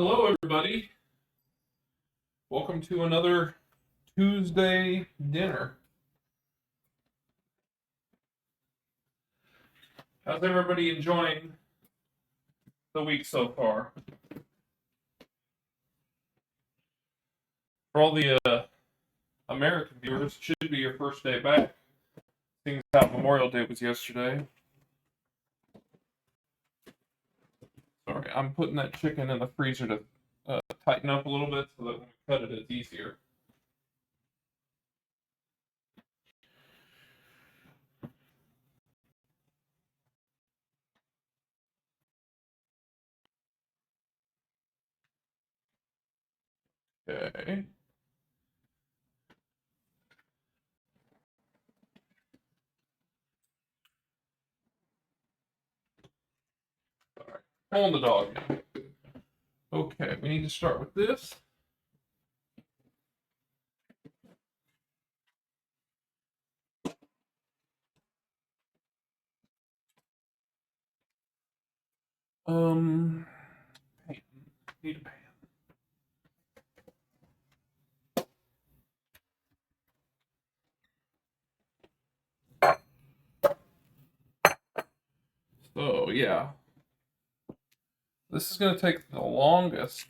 Hello, everybody. Welcome to another Tuesday dinner. How's everybody enjoying the week so far? For all the American viewers, it should be your first day back. Seeing as how Memorial Day was yesterday. Sorry, I'm putting that chicken in the freezer to tighten up a little bit so that when we cut it, it's easier. Okay. All right. Pulling the dog in. Okay, we need to start with this. Pan. Need a pan. So yeah, this is gonna take the longest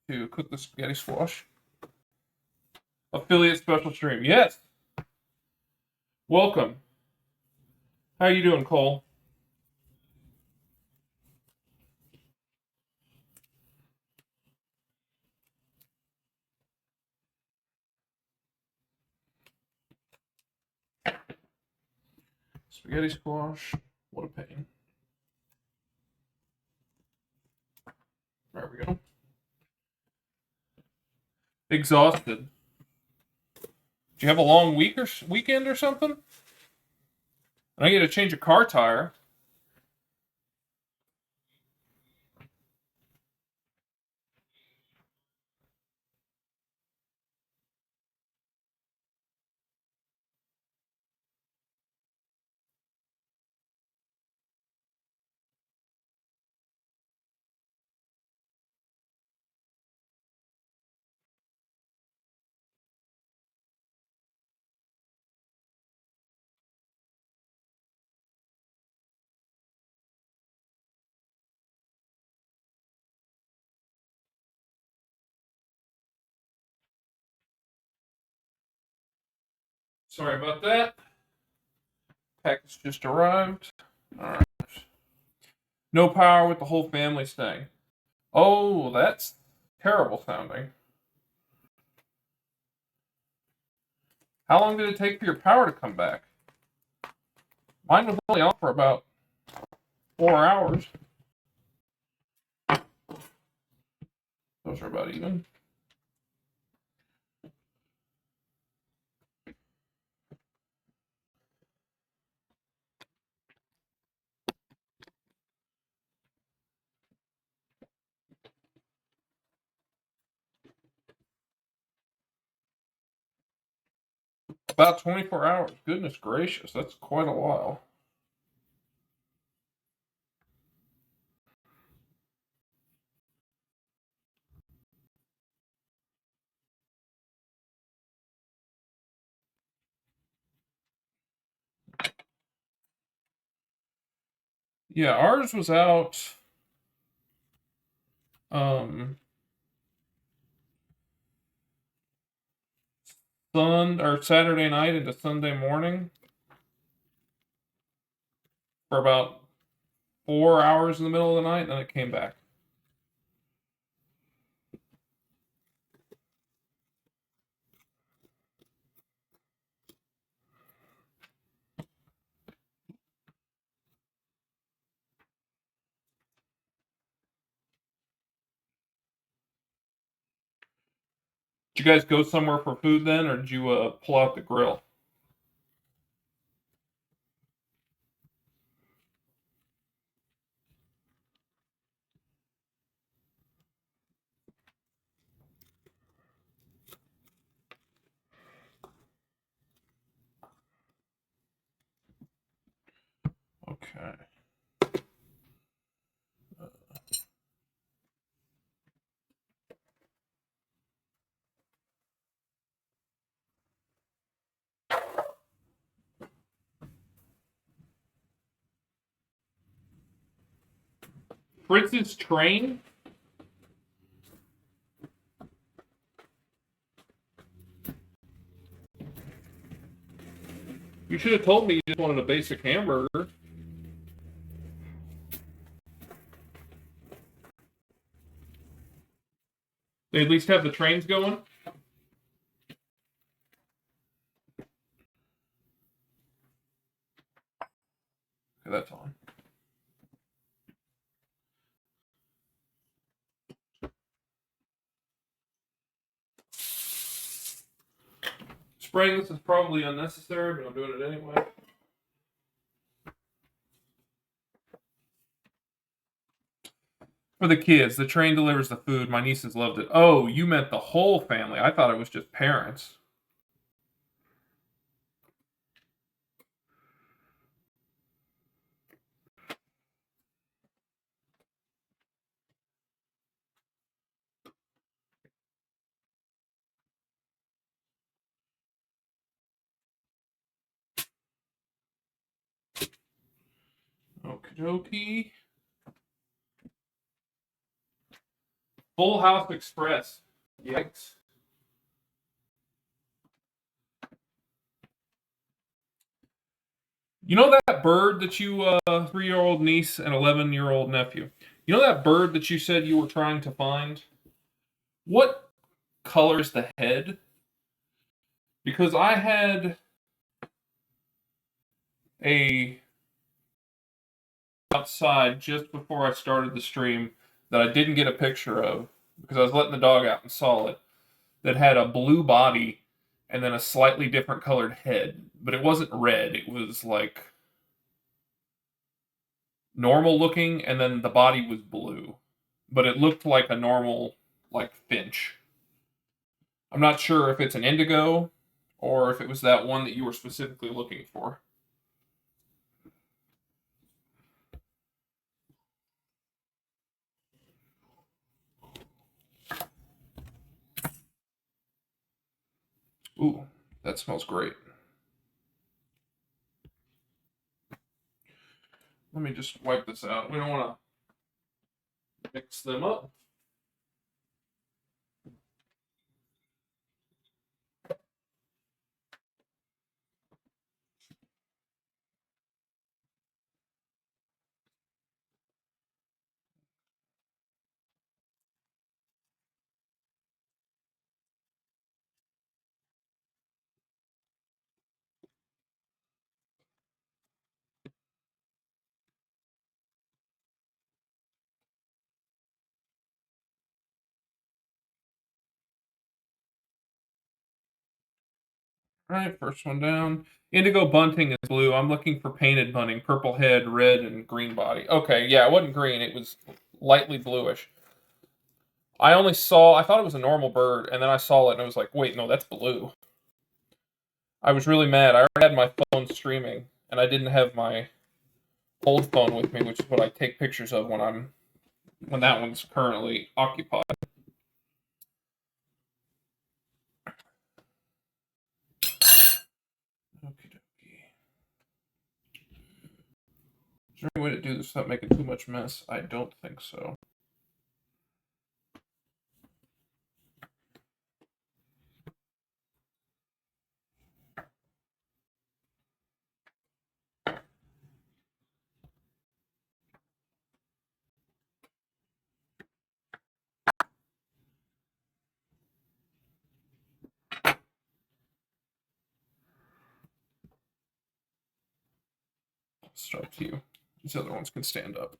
to cook the spaghetti squash. Affiliate special stream. Yes. Welcome. How you doing, Cole? Spaghetti squash. What a pain. There we go. Exhausted. Do you have a long week or weekend or something? I get to change a car tire. Sorry about that. Package just arrived. All right. No power with the whole family staying. Oh, that's terrible sounding. How long did it take for your power to come back? Mine was only on for about 4 hours. Those are about even. About 24 hours. Goodness gracious, that's quite a while. Yeah, ours was out um Saturday night into Sunday morning for about 4 hours in the middle of the night, and then it came back. Did you guys go somewhere for food then, or did you pull out the grill? Okay. Fritz's train? You should have told me you just wanted a basic hamburger. They at least have the trains going? Okay, that's on. Spraying this is probably unnecessary, but I'm doing it anyway. For the kids, the train delivers the food. My nieces loved it. Oh, you meant the whole family. I thought it was just parents. Okie dokie. Full House Express. Yikes. You know that bird that you, 3-year-old niece and 11-year-old nephew? You know that bird that you said you were trying to find? What color's the head? Because I had a outside just before I started the stream that I didn't get a picture of because I was letting the dog out and saw it, that had a blue body and then a slightly different colored head. But it wasn't red. It was like normal looking, and then the body was blue. But it looked like a normal, like, finch. I'm not sure if it's an indigo or if it was that one that you were specifically looking for. Ooh, that smells great. Let me just wipe this out. We don't want to mix them up. All right, first one down. Indigo bunting is blue. I'm looking for painted bunting. Purple head, red, and green body. Okay, yeah, it wasn't green. It was lightly bluish. I thought it was a normal bird, and then I saw it, and I was like, wait, no, that's blue. I was really mad. I already had my phone streaming, and I didn't have my old phone with me, which is what I take pictures of when that one's currently occupied. Okie dokie. Is there any way to do this without making too much mess? I don't think so. Start to you. These other ones can stand up.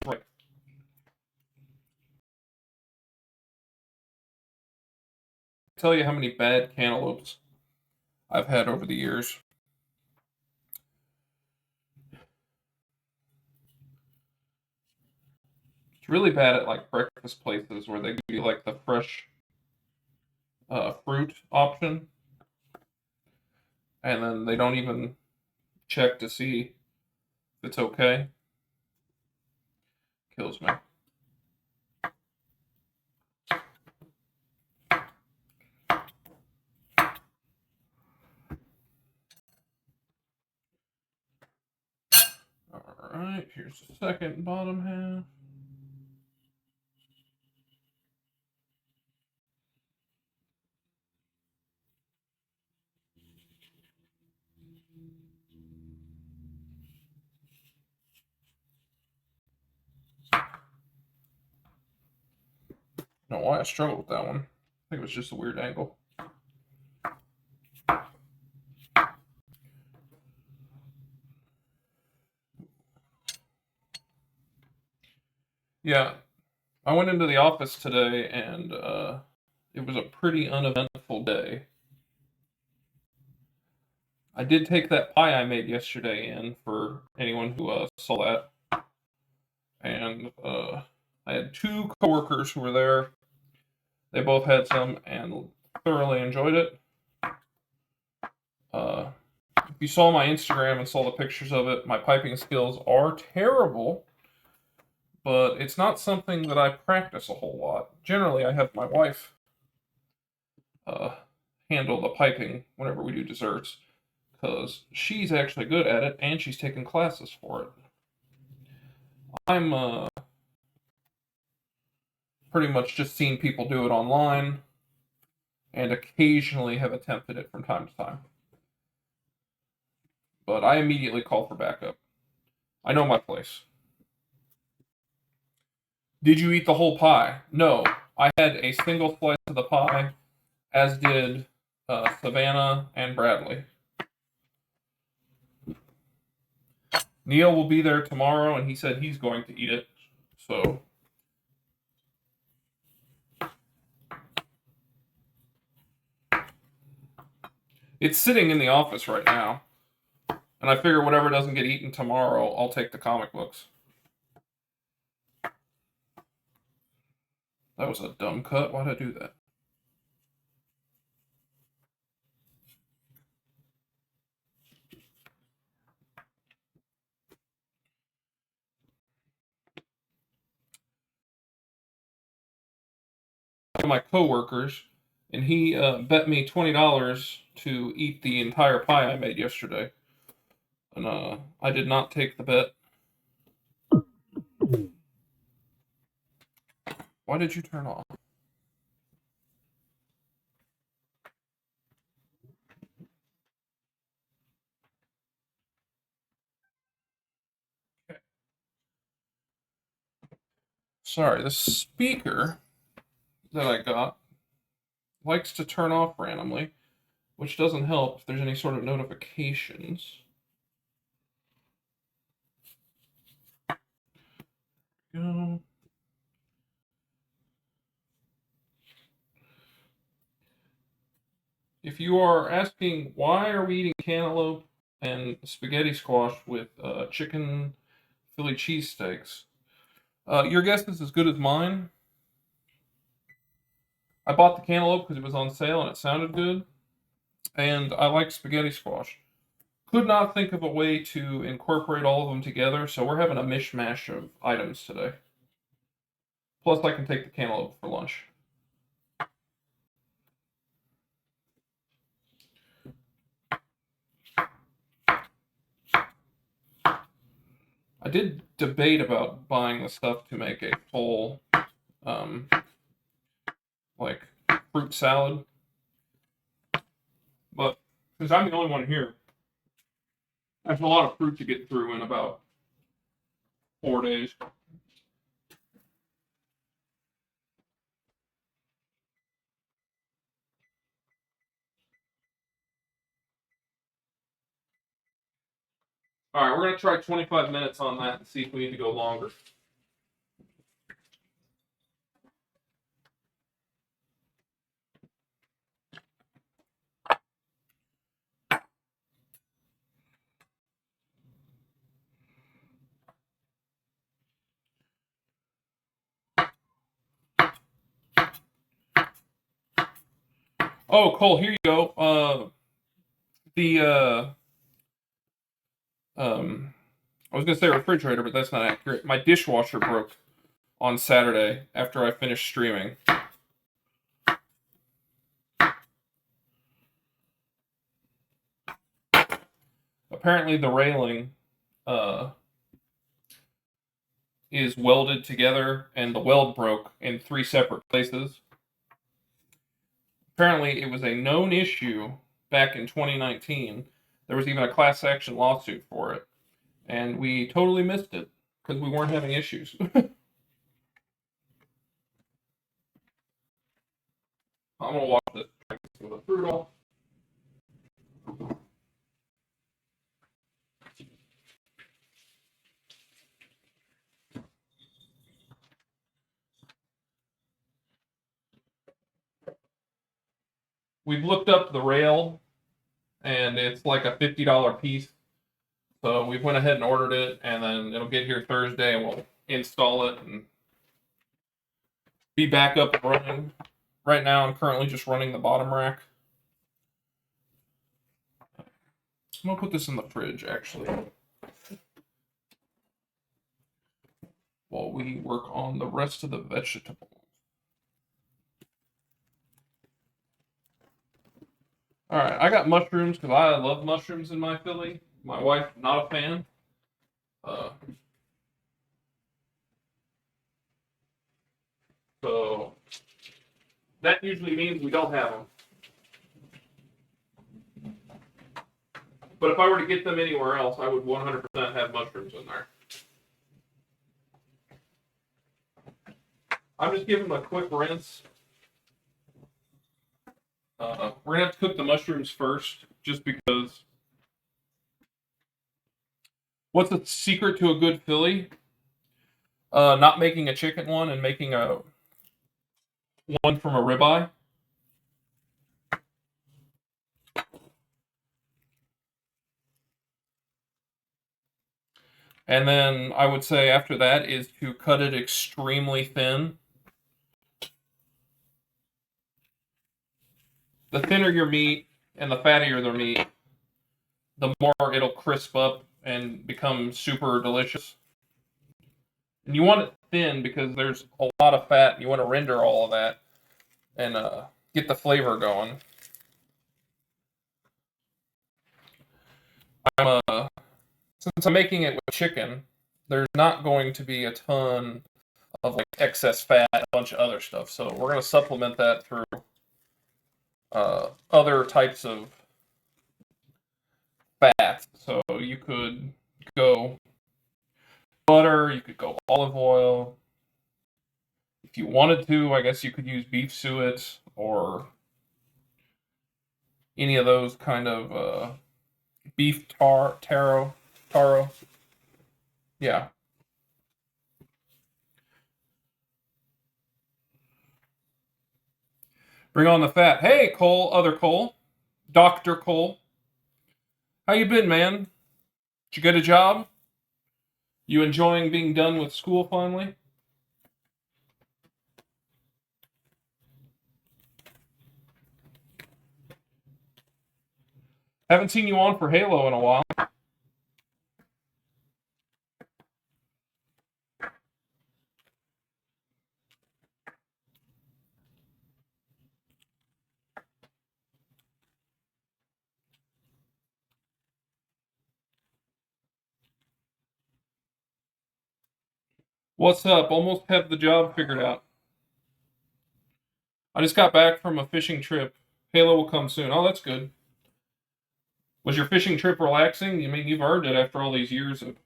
Right. Tell you how many bad cantaloupes I've had over the years. It's really bad at like breakfast places where they give you like the fresh fruit option, and then they don't even check to see if it's okay. Kills me. Alright, here's the second bottom half. I don't know why I struggled with that one. I think it was just a weird angle. Yeah, I went into the office today and it was a pretty uneventful day. I did take that pie I made yesterday in for anyone who saw that. And I had two coworkers who were there. They both had some and thoroughly enjoyed it. If you saw my Instagram and saw the pictures of it, my piping skills are terrible, but it's not something that I practice a whole lot. Generally, I have my wife uh, handle the piping whenever we do desserts, because she's actually good at it and she's taken classes for it. I'm pretty much just seen people do it online and occasionally have attempted it from time to time. But I immediately call for backup. I know my place. Did you eat the whole pie? No. I had a single slice of the pie, as did Savannah and Bradley. Neil will be there tomorrow, and he said he's going to eat it. So it's sitting in the office right now. And I figure whatever doesn't get eaten tomorrow, I'll take the comic books. That was a dumb cut. Why'd I do that? One of my coworkers, and he bet me $20 to eat the entire pie I made yesterday. And I did not take the bet. Why did you turn off? Okay. Sorry, the speaker that I got likes to turn off randomly, which doesn't help if there's any sort of notifications. Go. If you are asking why are we eating cantaloupe and spaghetti squash with chicken Philly cheesesteaks, your guess is as good as mine. I bought the cantaloupe because it was on sale and it sounded good, and I like spaghetti squash. Could not think of a way to incorporate all of them together, so we're having a mishmash of items today. Plus, I can take the cantaloupe for lunch. I did debate about buying the stuff to make a full, um, like, fruit salad, but since I'm the only one here, that's a lot of fruit to get through in about 4 days. All right, we're gonna try 25 minutes on that and see if we need to go longer. Oh, Cole, here you go. The I was gonna say refrigerator, but that's not accurate. My dishwasher broke on Saturday after I finished streaming. Apparently, the railing uh, is welded together, and the weld broke in 3 separate places. Apparently, it was a known issue back in 2019. There was even a class action lawsuit for it, and we totally missed it because we weren't having issues. I'm gonna wash this with a fruit off. We've looked up the rail, and it's like a $50 piece. So we went ahead and ordered it, and then it'll get here Thursday, and we'll install it and be back up and running. Right now, I'm currently just running the bottom rack. I'm gonna put this in the fridge actually, while we work on the rest of the vegetables. All right, I got mushrooms because I love mushrooms in my Philly. My wife, not a fan. Uh, so that usually means we don't have them. But if I were to get them anywhere else, I would 100% have mushrooms in there. I'm just giving them a quick rinse. We're gonna have to cook the mushrooms first, just because. What's the secret to a good Philly? Not making a chicken one and making a one from a ribeye. And then I would say after that is to cut it extremely thin. The thinner your meat and the fattier the meat, the more it'll crisp up and become super delicious. And you want it thin because there's a lot of fat. And you want to render all of that and get the flavor going. Since I'm making it with chicken, there's not going to be a ton of like excess fat and a bunch of other stuff. So we're going to supplement that through other types of fat. So you could go butter, you could go olive oil. If you wanted to, I guess you could use beef suet or any of those kind of beef taro. Yeah. Bring on the fat. Hey, Cole, other Cole, Dr. Cole. How you been, man? Did you get a job? You enjoying being done with school finally? Haven't seen you on for Halo in a while. What's up? Almost have the job figured out. I just got back from a fishing trip. Halo will come soon. Oh, that's good. Was your fishing trip relaxing? I mean, you've earned it after all these years of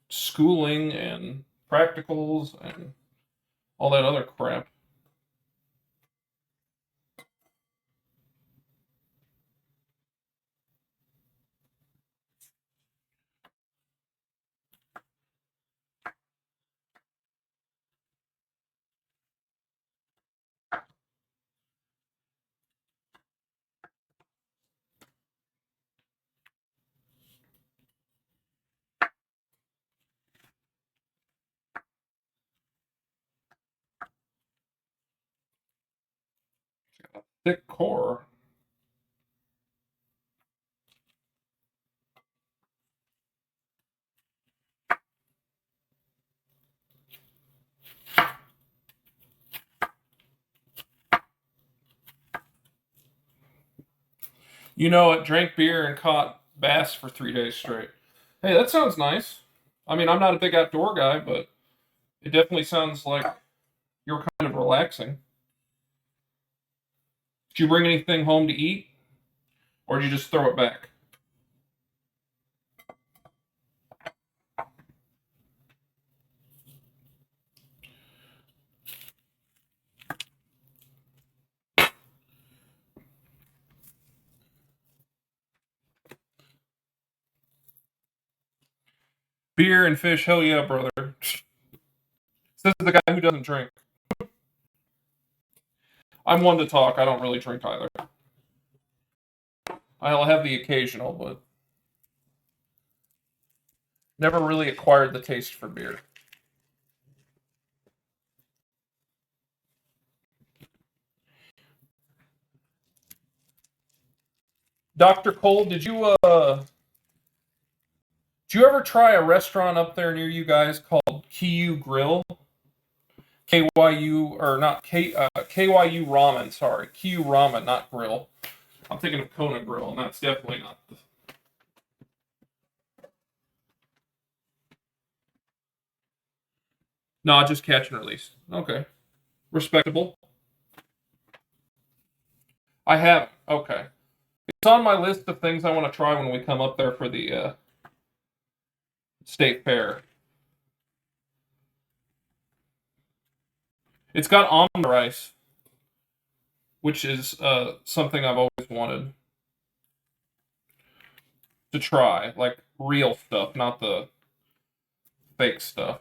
schooling and practicals and all that other crap. Thick core. You know it, drank beer and caught bass for 3 days straight. Hey, that sounds nice. I mean, I'm not a big outdoor guy, but it definitely sounds like you're kind of relaxing. Did you bring anything home to eat, or did you just throw it back? Beer and fish, hell yeah, brother. This is the guy who doesn't drink. I'm one to talk. I don't really drink either. I'll have the occasional, but never really acquired the taste for beer. Dr. Cole, did you ever try a restaurant up there near you guys called Kyu Grill? KYU or not KYU Ramen, sorry. Kyu Ramen, not Grill. I'm thinking of Kona Grill, and that's definitely not the. No, just catch and release. Okay. Respectable. I haven't. Okay. It's on my list of things I want to try when we come up there for the state fair. It's got almond rice, which is something I've always wanted to try, like real stuff, not the fake stuff.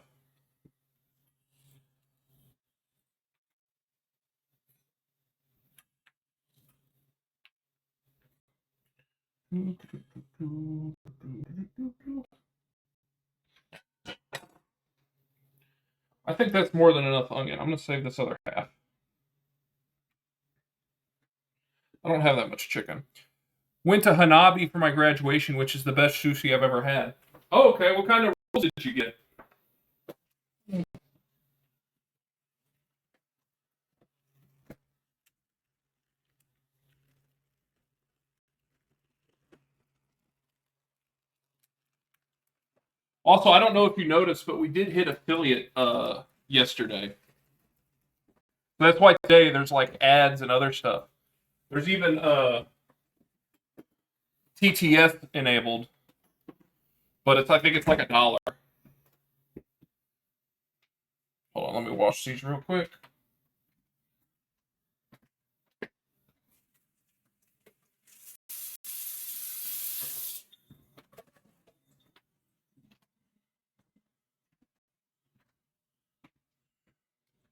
I think that's more than enough onion. I'm going to save this other half. I don't have that much chicken. Went to Hanabi for my graduation, which is the best sushi I've ever had. Oh, okay. What kind of rolls did you get? Also, I don't know if you noticed, but we did hit affiliate yesterday. That's why today there's like ads and other stuff. There's even TTS enabled, but I think it's like $1. Hold on, let me wash these real quick.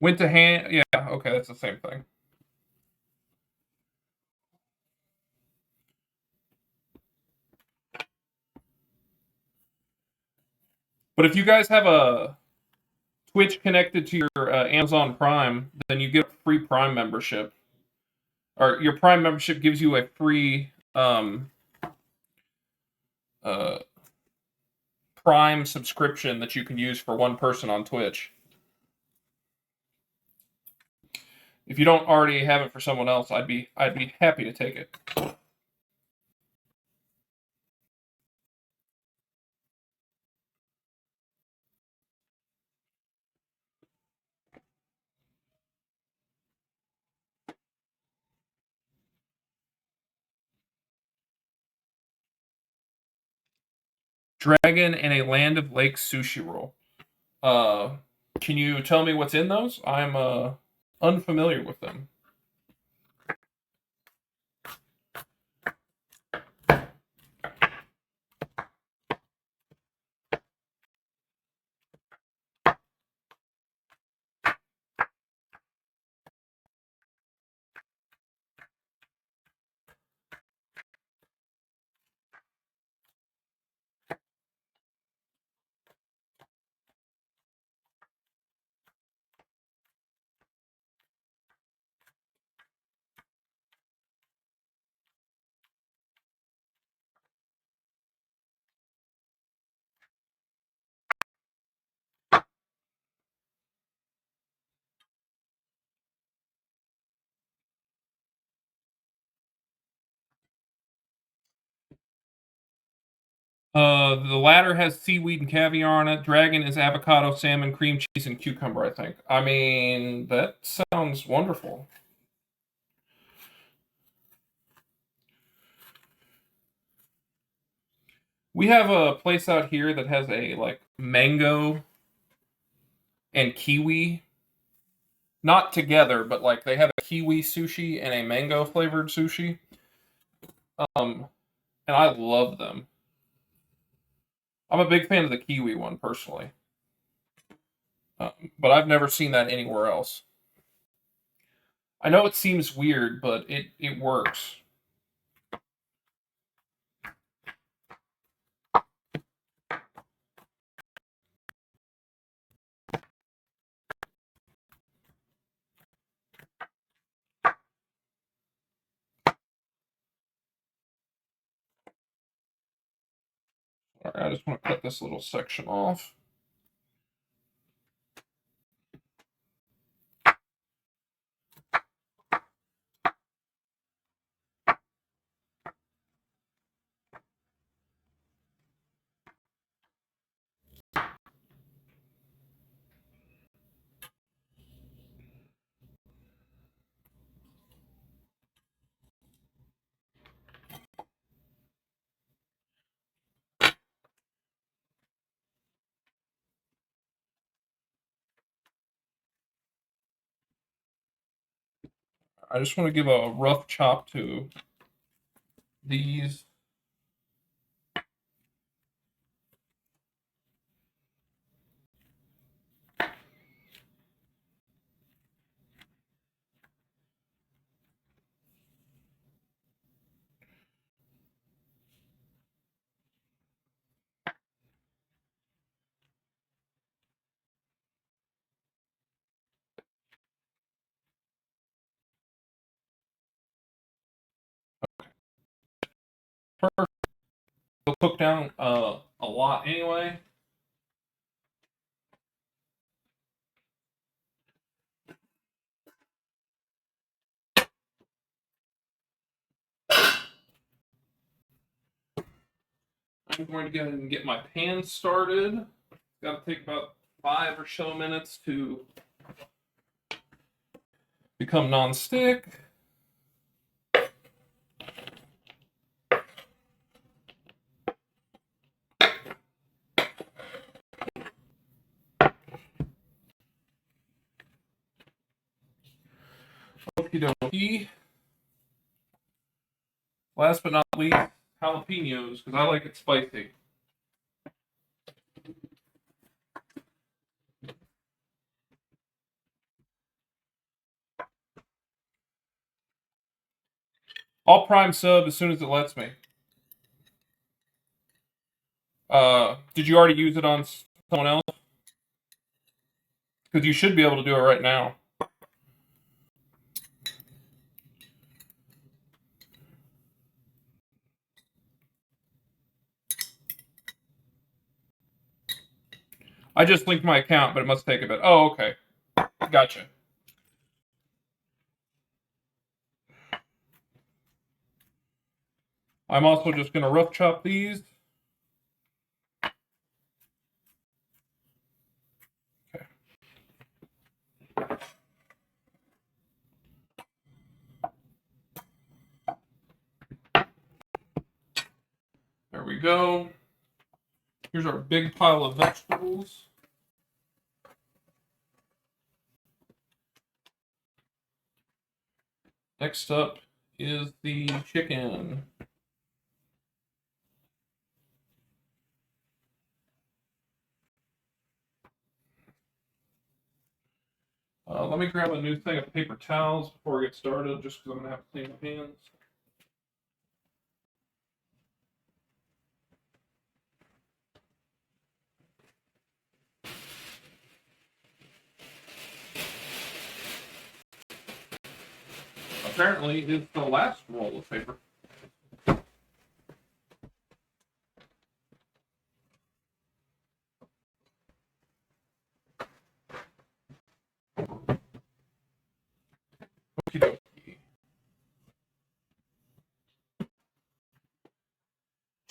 Went to hand. Yeah, okay, that's the same thing. But if you guys have a Twitch connected to your Amazon Prime, then you get a free Prime membership. Or your Prime membership gives you a free uh, Prime subscription that you can use for one person on Twitch. If you don't already have it for someone else, I'd be happy to take it. Dragon and a Land of Lakes sushi roll. Uh, can you tell me what's in those? I'm unfamiliar with them. The latter has seaweed and caviar on it. Dragon is avocado, salmon, cream cheese, and cucumber, I think. I mean, that sounds wonderful. We have a place out here that has a like mango and kiwi, not together, but like they have a kiwi sushi and a mango flavored sushi. Um, and I love them. I'm a big fan of the kiwi one personally, but I've never seen that anywhere else. I know it seems weird, but it works. All right, I just want to cut this little section off. I just want to give a rough chop to these. They'll cook down a lot anyway. I'm going to go ahead and get my pan started. It's got to take about 5 or so minutes to become non-stick. Okie dokie. Last but not least, jalapenos, because I like it spicy. I'll prime sub as soon as it lets me. Did you already use it on someone else? Because you should be able to do it right now. I just linked my account, but it must take a bit. Oh, okay. Gotcha. I'm also just going to rough chop these. Okay. There we go. Here's our big pile of vegetables. Next up is the chicken. Let me grab a new thing of paper towels before we get started, just because I'm going to have to clean my hands. Apparently, it's the last roll of paper. Okie dokie.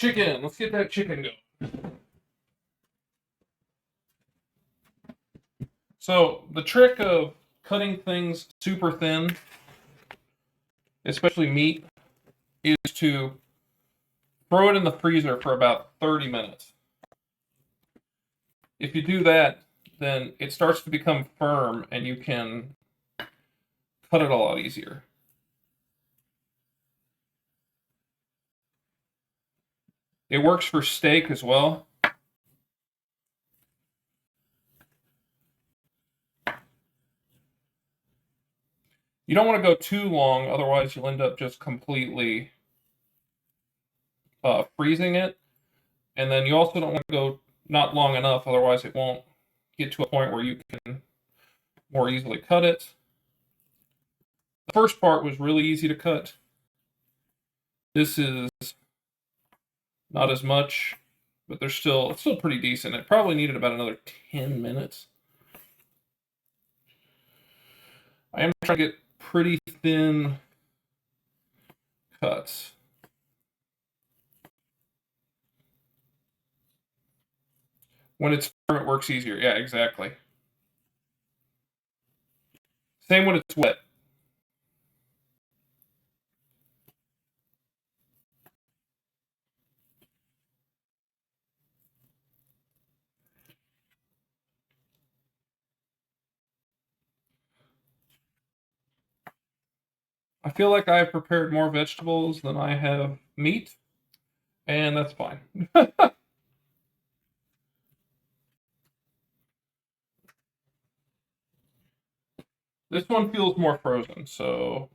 Chicken. Let's get that chicken going. So the trick of cutting things super thin, especially meat, is to throw it in the freezer for about 30 minutes. If you do that, then it starts to become firm and you can cut it a lot easier. It works for steak as well. You don't want to go too long, otherwise you'll end up just completely freezing it. And then you also don't want to go not long enough, otherwise it won't get to a point where you can more easily cut it. The first part was really easy to cut. This is not as much, but it's still pretty decent. It probably needed about another 10 minutes. I am trying to get pretty thin cuts. When it's firm, it works easier. Yeah, exactly. Same when it's wet. I feel like I've prepared more vegetables than I have meat, and that's fine. This one feels more frozen, so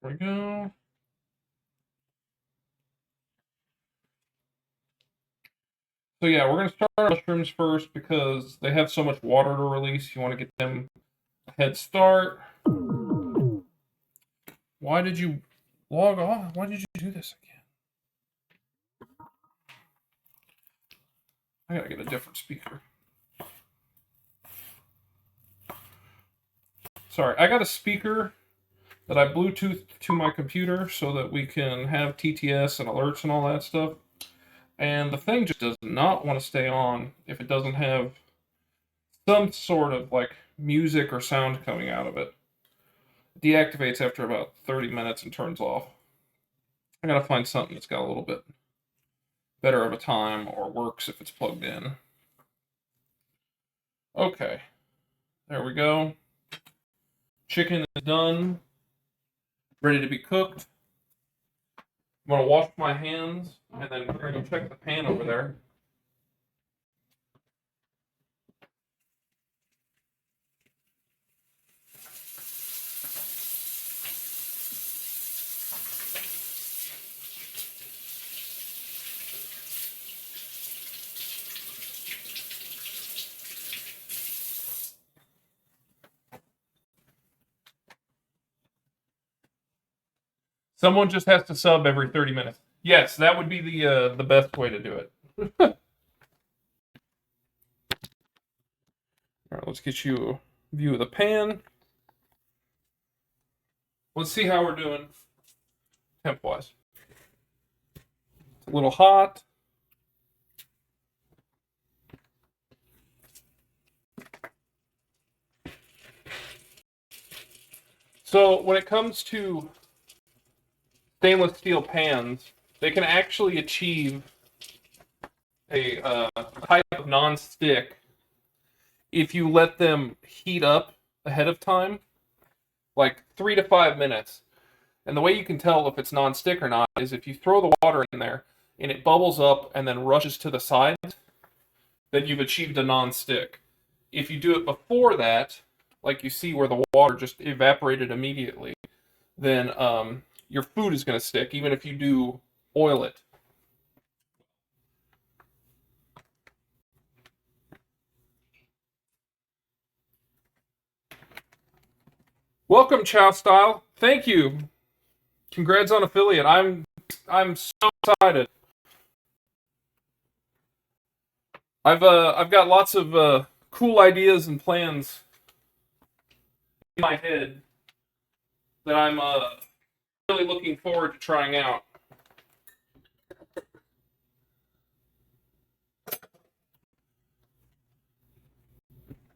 there we go. So yeah, we're going to start our mushrooms first because they have so much water to release. You want to get them a head start. Why did you log off? Why did you do this again? I gotta get a different speaker. Sorry, I got a speaker that I Bluetooth to my computer so that we can have TTS and alerts and all that stuff. And the thing just does not want to stay on if it doesn't have some sort of like music or sound coming out of it. It deactivates after about 30 minutes and turns off. I gotta find something that's got a little bit better of a time or works if it's plugged in. Okay, there we go. Chicken is done, ready to be cooked. I'm gonna wash my hands and then we're gonna check the pan over there. Someone just has to sub every 30 minutes. Yes, that would be the best way to do it. All right, let's get you a view of the pan. Let's see how we're doing temp-wise. It's a little hot. So when it comes to stainless steel pans, they can actually achieve a type of non-stick if you let them heat up ahead of time, like 3 to 5 minutes. And the way you can tell if it's non-stick or not is if you throw the water in there and it bubbles up and then rushes to the sides, then you've achieved a non-stick. If you do it before that, like you see where the water just evaporated immediately, then your food is going to stick, even if you do oil it. Welcome, Chow Style. Thank you. Congrats on affiliate. I'm so excited. I've got lots of cool ideas and plans in my head that I'm really looking forward to trying out.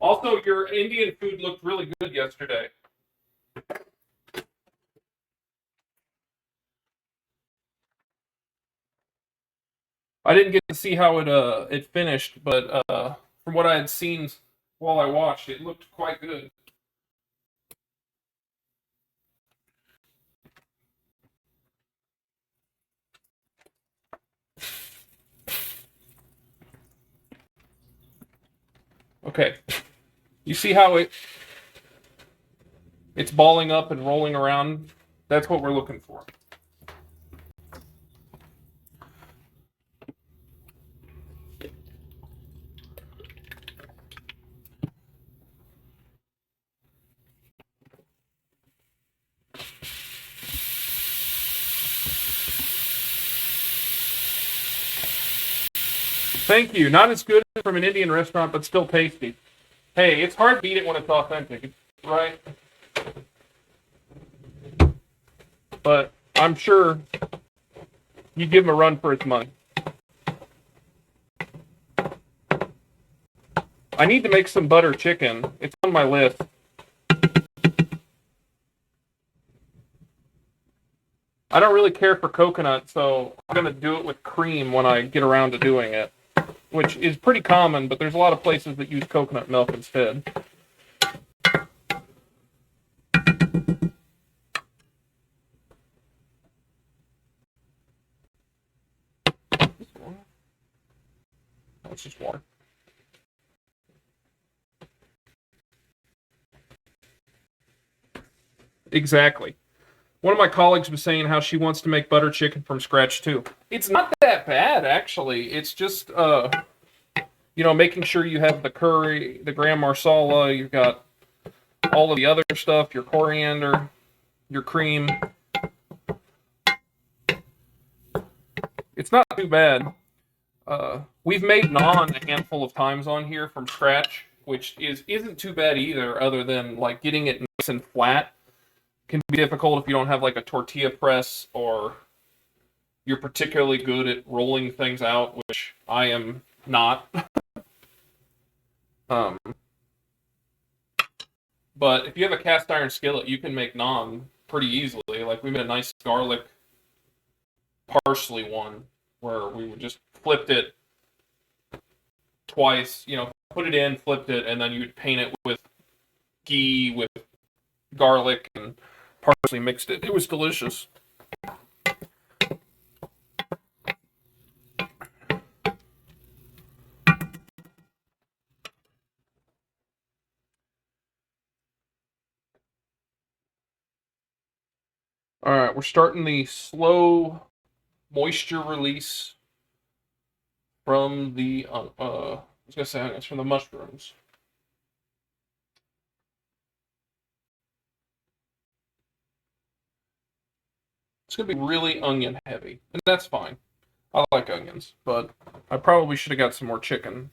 Also, your Indian food looked really good yesterday. I didn't get to see how it finished, but from what I had seen while I watched, it looked quite good. Okay, you see how it's balling up and rolling around? That's what we're looking for. Thank you. Not as good from an Indian restaurant, but still tasty. Hey, it's hard to eat it when it's authentic, right? But I'm sure you give him a run for its money. I need to make some butter chicken. It's on my list. I don't really care for coconut, so I'm going to do it with cream when I get around to doing it, which is pretty common, but there's a lot of places that use coconut milk instead. That's just water. Exactly. One of my colleagues was saying how she wants to make butter chicken from scratch too. It's not that bad, actually. It's just, making sure you have the curry, the gram marsala, you've got all of the other stuff, your coriander, your cream. It's not too bad. We've made naan a handful of times on here from scratch, which isn't too bad either, other than like getting it nice and flat can be difficult if you don't have like a tortilla press or you're particularly good at rolling things out, which I am not. um, but if you have a cast iron skillet, you can make naan pretty easily. Like we made a nice garlic parsley one where we just flipped it twice, put it in, flipped it, and then you'd paint it with ghee, with garlic and parsley, mixed it. It was delicious. All right, we're starting the slow moisture release from the I was gonna say it's from the mushrooms. It's gonna be really onion heavy, and that's fine. I like onions, but I probably should have got some more chicken.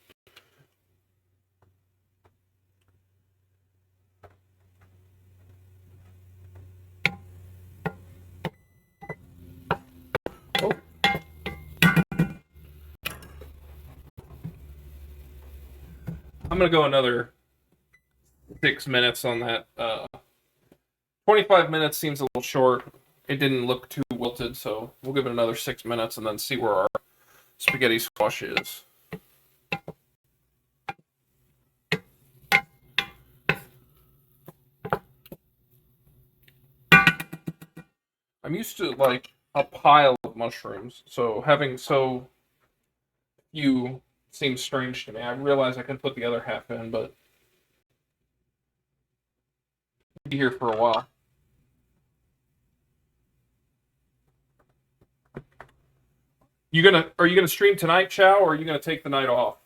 Oh. I'm gonna go another 6 minutes on that. 25 minutes seems a little short. It didn't look too wilted, so we'll give it another 6 minutes and then see where our spaghetti squash is. I'm used to like a pile of mushrooms, so having so few seems strange to me. I realize I can put the other half in, but be here for a while. Are you gonna stream tonight, Chow, or are you gonna take the night off?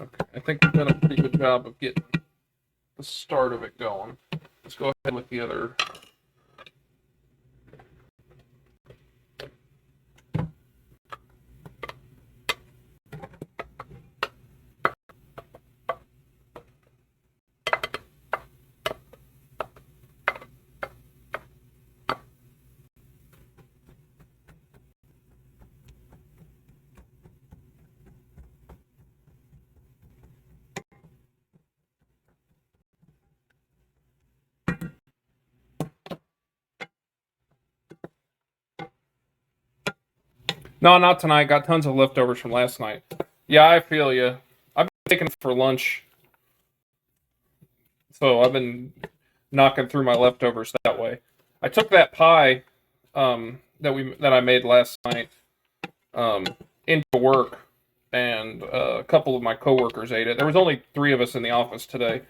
Okay, I think we've done a pretty good job of getting the start of it going. Let's go ahead with the other. No, not tonight. Got tons of leftovers from last night. Yeah, I feel you. I've been taking it for lunch, so I've been knocking through my leftovers that way. I took that pie that I made last night into work, and a couple of my coworkers ate it. There was only 3 of us in the office today. A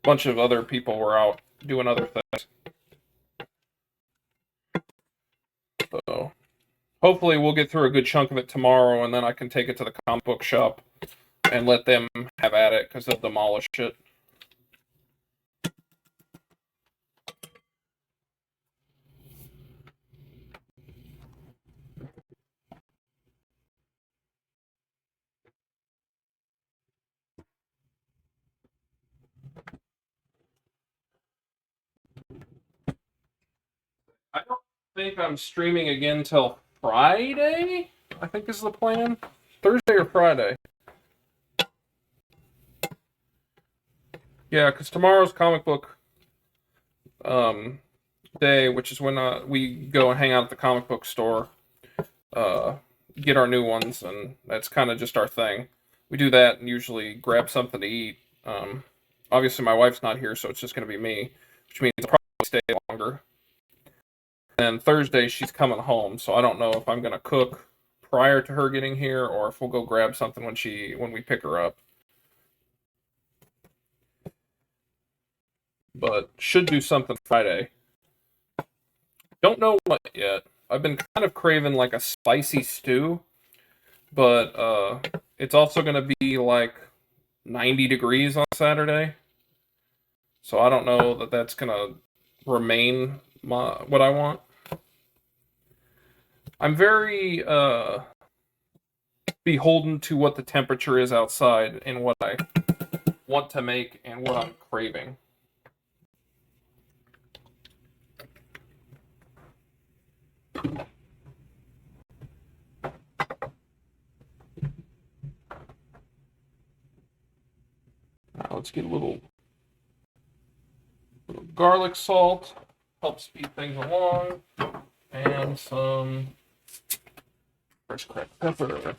bunch of other people were out doing other things. So hopefully we'll get through a good chunk of it tomorrow, and then I can take it to the comic book shop and let them have at it, because they'll demolish it. I don't think I'm streaming again till Friday, I think is the plan. Thursday or Friday. Yeah, because tomorrow's comic book day, which is when we go and hang out at the comic book store, get our new ones, and that's kind of just our thing. We do that and usually grab something to eat. Obviously, my wife's not here, so it's just going to be me, which means I'll probably stay longer. And Thursday, she's coming home, so I don't know if I'm going to cook prior to her getting here, or if we'll go grab something when we pick her up. But should do something Friday. Don't know what yet. I've been kind of craving like a spicy stew, but it's also going to be like 90 degrees on Saturday. So I don't know that that's going to remain what I want. I'm very beholden to what the temperature is outside and what I want to make and what I'm craving. Now let's get a little garlic salt, help speed things along, and some fresh cracked pepper.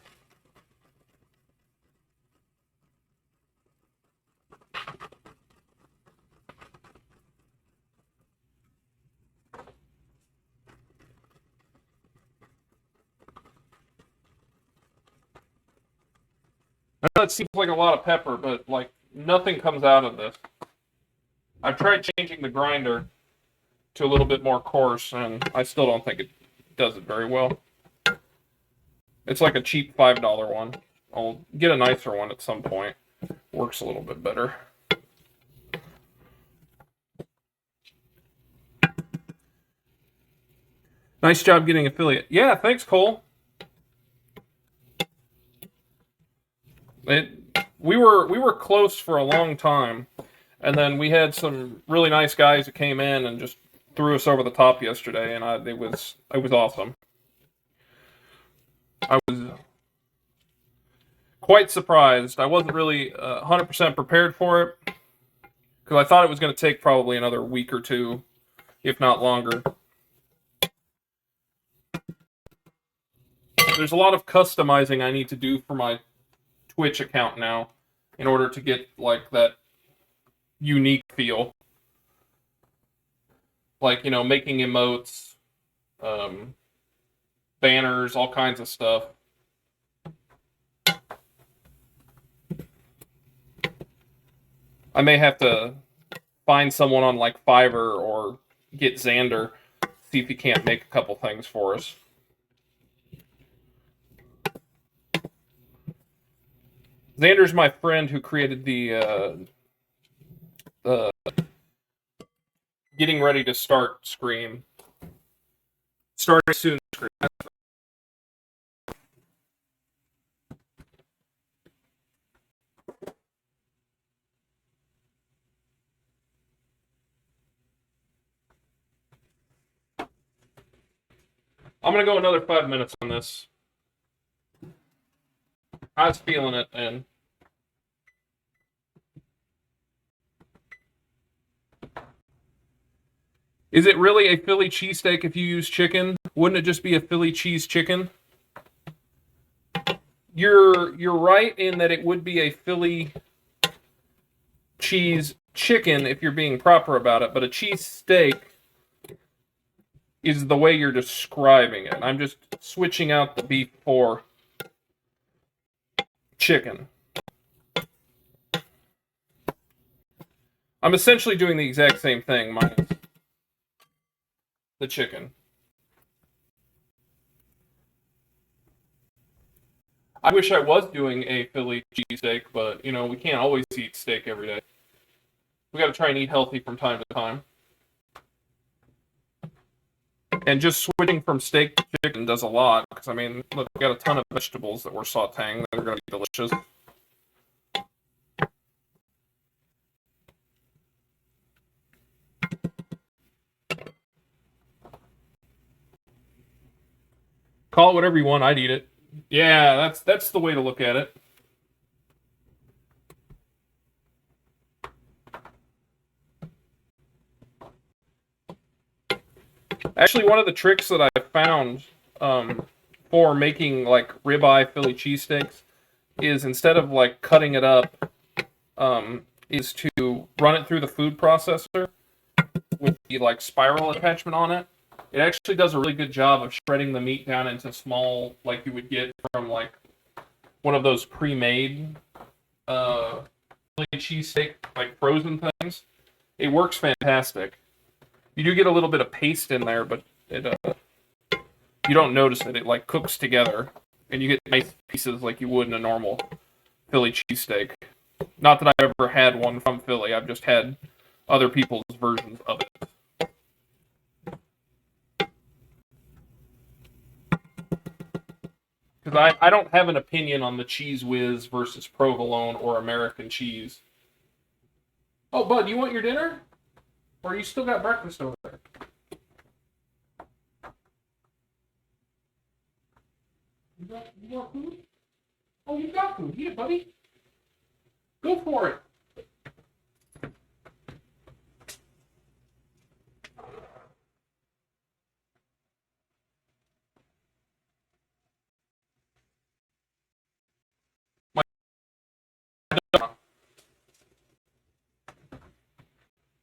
I know it seems like a lot of pepper, but like nothing comes out of this. I've tried changing the grinder to a little bit more coarse, and I still don't think it does it very well. It's like a cheap $5 one. I'll get a nicer one at some point. Works a little bit better. Nice job getting affiliate. Yeah, thanks, Cole. We were close for a long time, and then we had some really nice guys that came in and just threw us over the top yesterday, and it was awesome. I was quite surprised. I wasn't really 100% prepared for it, because I thought it was going to take probably another week or two, if not longer. There's a lot of customizing I need to do for my Twitch account now in order to get like that unique feel. like, making emotes, banners, all kinds of stuff. I may have to find someone on like Fiverr or get Xander, see if he can't make a couple things for us. Xander's my friend who created the getting ready to start Scream. Starting soon Scream. I'm gonna go another 5 minutes on this. I was feeling it, and is it really a Philly cheesesteak if you use chicken? Wouldn't it just be a Philly cheese chicken? You're right in that it would be a Philly cheese chicken if you're being proper about it, but a cheese steak is the way you're describing it. I'm just switching out the beef for chicken. I'm essentially doing the exact same thing minus the chicken. I wish I was doing a Philly cheesesteak, but, we can't always eat steak every day. We got to try and eat healthy from time to time. And just switching from steak to chicken does a lot, because, look, we got a ton of vegetables that we're sauteing that are going to be delicious. Call it whatever you want, I'd eat it. Yeah, that's the way to look at it. Actually, one of the tricks that I found for making like ribeye Philly cheesesteaks is instead of like cutting it up, is to run it through the food processor with the like spiral attachment on it. It actually does a really good job of shredding the meat down into small, like you would get from like one of those pre-made Philly cheesesteak like frozen things. It works fantastic. You do get a little bit of paste in there, but it you don't notice it. It like cooks together, and you get nice pieces like you would in a normal Philly cheesesteak. Not that I've ever had one from Philly. I've just had other people's versions of it. Because I don't have an opinion on the Cheese Whiz versus provolone or American cheese. Oh, bud, you want your dinner? Or you still got breakfast over there? You want food? Oh, you got food. Eat it, buddy. Go for it.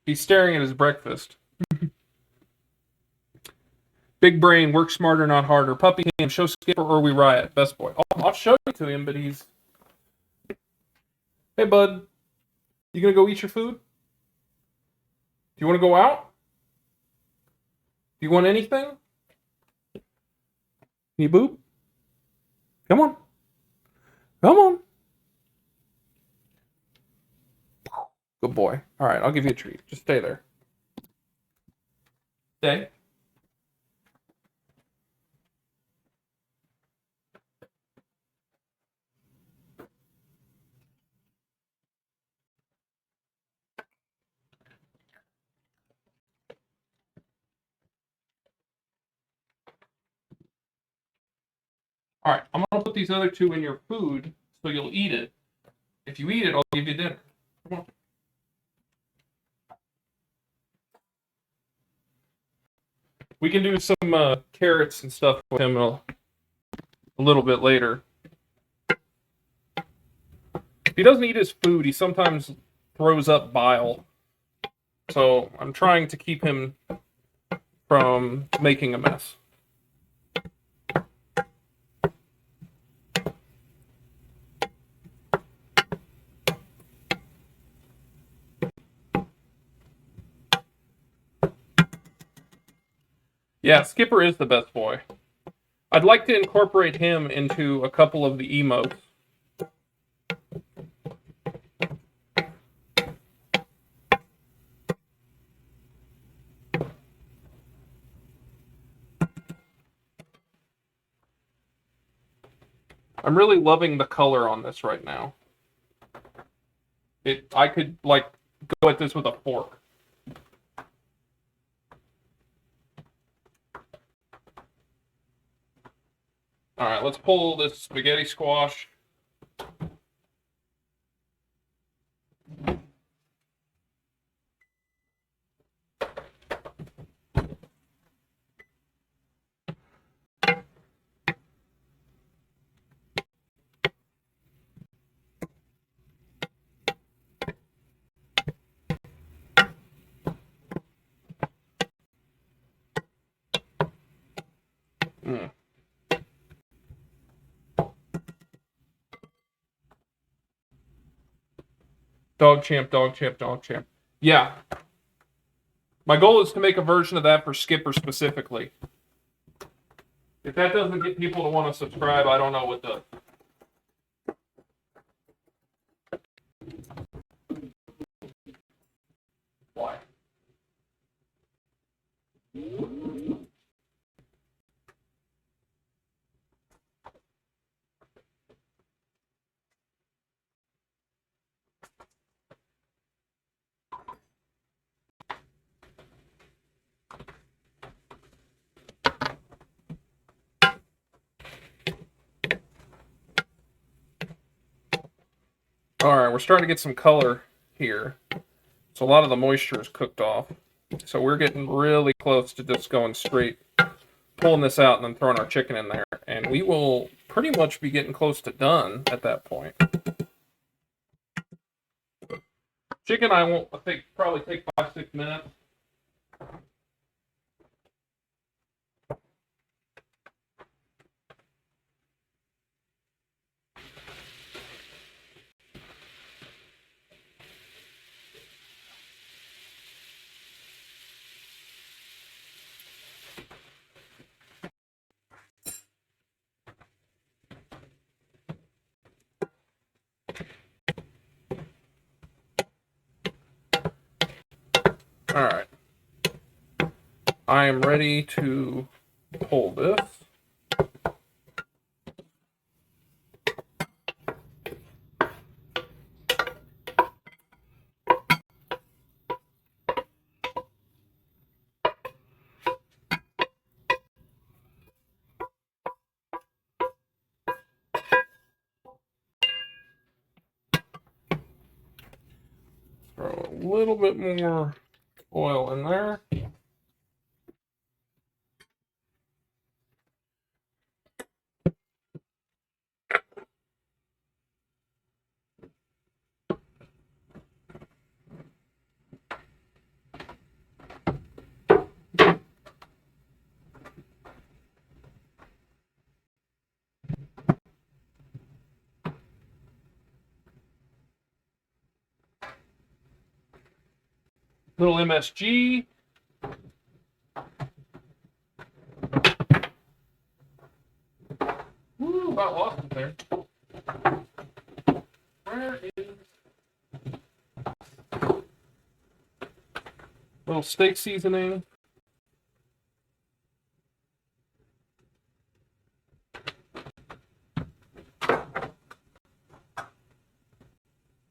He's staring at his breakfast. Big brain, work smarter, not harder. Puppy hand, show Skipper or we riot. Best boy. I'll show it to him, but he's... Hey, bud. You gonna go eat your food? Do you want to go out? Do you want anything? You boop? Come on. Come on. Good boy. All right, I'll give you a treat. Just stay there. Stay. All right, I'm going to put these other two in your food so you'll eat it. If you eat it, I'll give you dinner. Come on. We can do some carrots and stuff with him a little bit later. If he doesn't eat his food, he sometimes throws up bile. So I'm trying to keep him from making a mess. Yeah, Skipper is the best boy. I'd like to incorporate him into a couple of the emotes. I'm really loving the color on this right now. I could like go at this with a fork. All right, let's pull this spaghetti squash. Mm. Dog champ, dog champ, dog champ. Yeah. My goal is to make a version of that for Skipper specifically. If that doesn't get people to want to subscribe, I don't know what does. Why? All right, we're starting to get some color here. So a lot of the moisture is cooked off. So we're getting really close to just going straight, pulling this out and then throwing our chicken in there. And we will pretty much be getting close to done at that point. Chicken I won't probably take 5-6 minutes. All right. I am ready to pull this. Throw a little bit more oil in there. Little MSG. Woo, about lost it there. Where is... Little steak seasoning.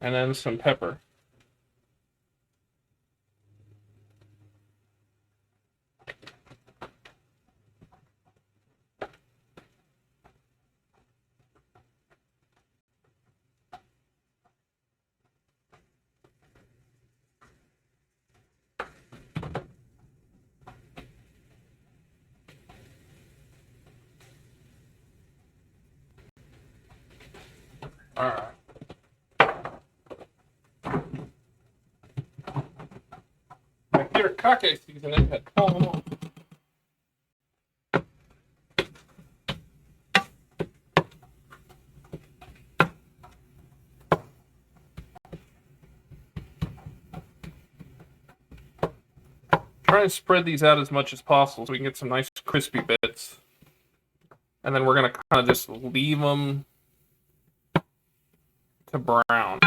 And then some pepper. All right. My kirikake seasoning had fallen off. Try and spread these out as much as possible so we can get some nice crispy bits. And then we're going to kind of just leave them to brown.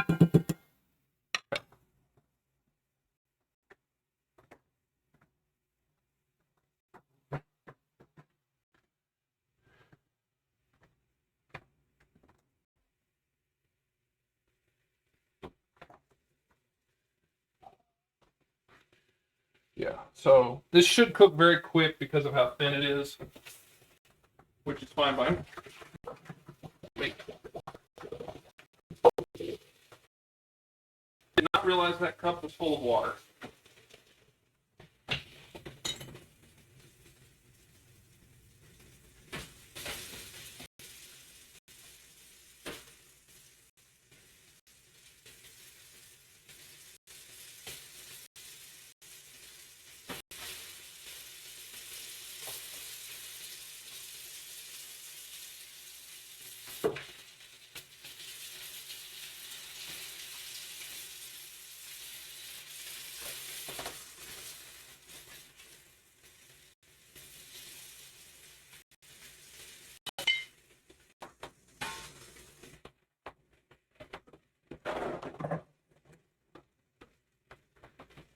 Yeah, so this should cook very quick because of how thin it is, which is fine by me. Wait. Did not realize that cup was full of water.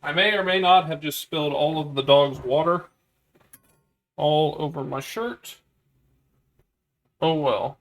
I may or may not have just spilled all of the dog's water all over my shirt. Oh well.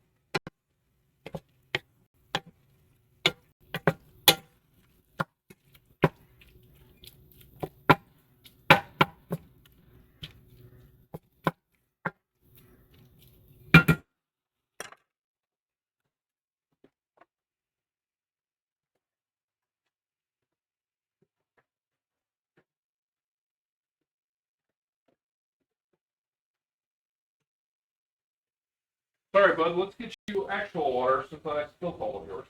Sorry, bud. Let's get you actual water since I spilled all of yours.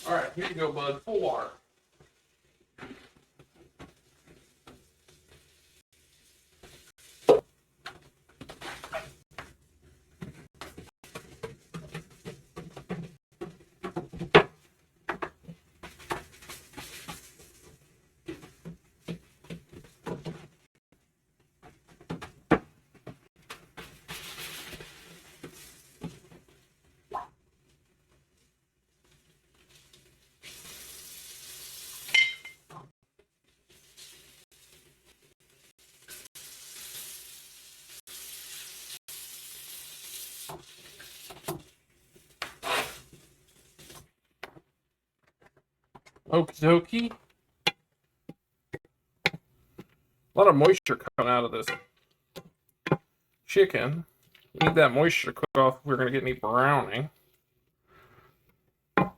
All right, here you go, bud. Full water. Okie dokie. A lot of moisture coming out of this chicken. We need that moisture to cook off if we're going to get any browning. I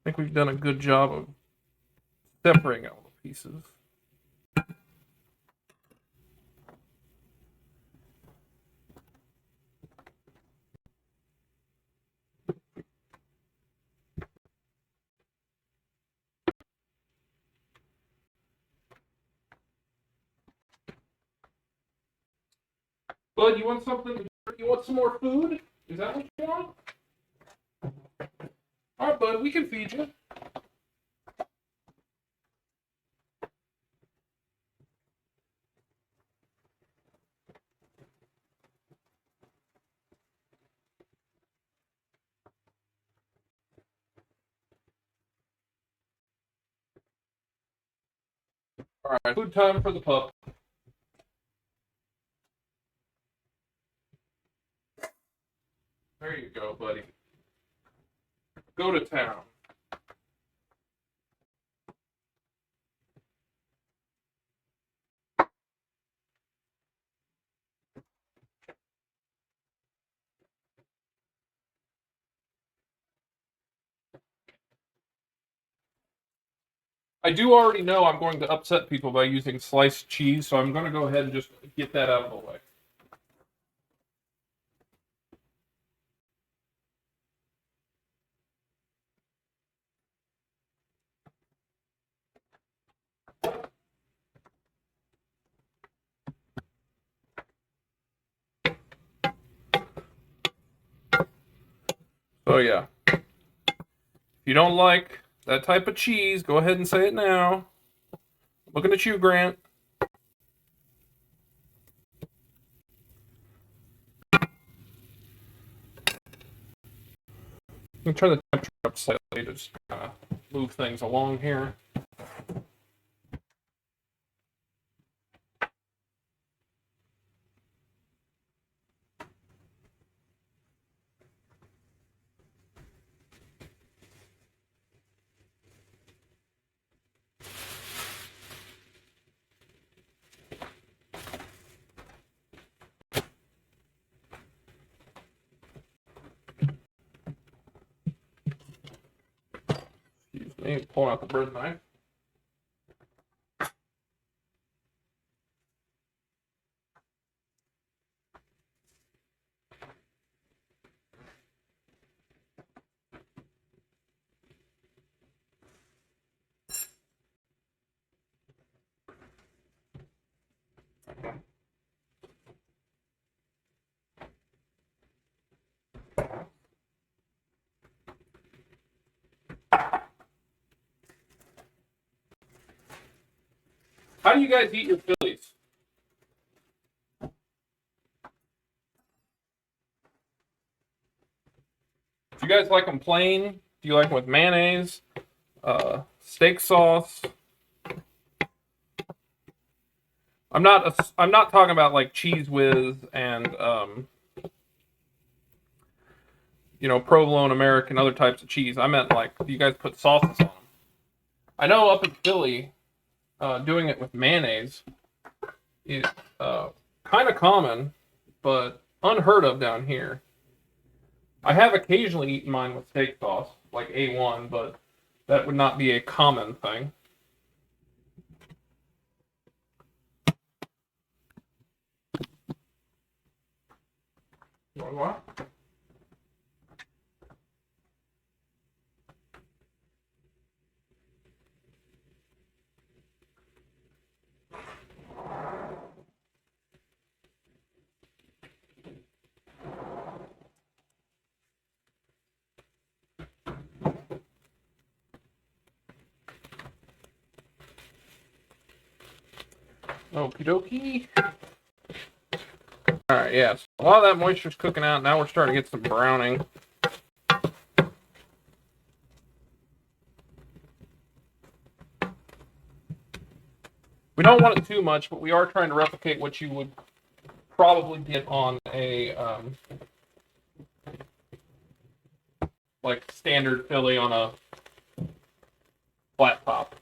think we've done a good job of separating all the pieces. Bud, you want something? You want some more food? Is that what you want? All right, bud, we can feed you. All right, food time for the pup. There you go, buddy. Go to town. I do already know I'm going to upset people by using sliced cheese, so I'm going to go ahead and just get that out of the way. So yeah, if you don't like that type of cheese, go ahead and say it now. Looking at you, Grant. Let me turn the temperature up slightly to just kind of move things along here. Excuse me, pulling out the bread knife. How do you guys eat your Phillies? Do you guys like them plain? Do you like them with mayonnaise, steak sauce? I'm not talking about like Cheese Whiz and provolone American, other types of cheese. I meant like, do you guys put sauces on them? I know up in Philly, doing it with mayonnaise is kind of common, but unheard of down here. I have occasionally eaten mine with steak sauce, like A1, but that would not be a common thing. What? Okie dokie. Alright, yeah, so a lot of that moisture's cooking out. Now we're starting to get some browning. We don't want it too much, but we are trying to replicate what you would probably get on a like standard Philly on a flat top.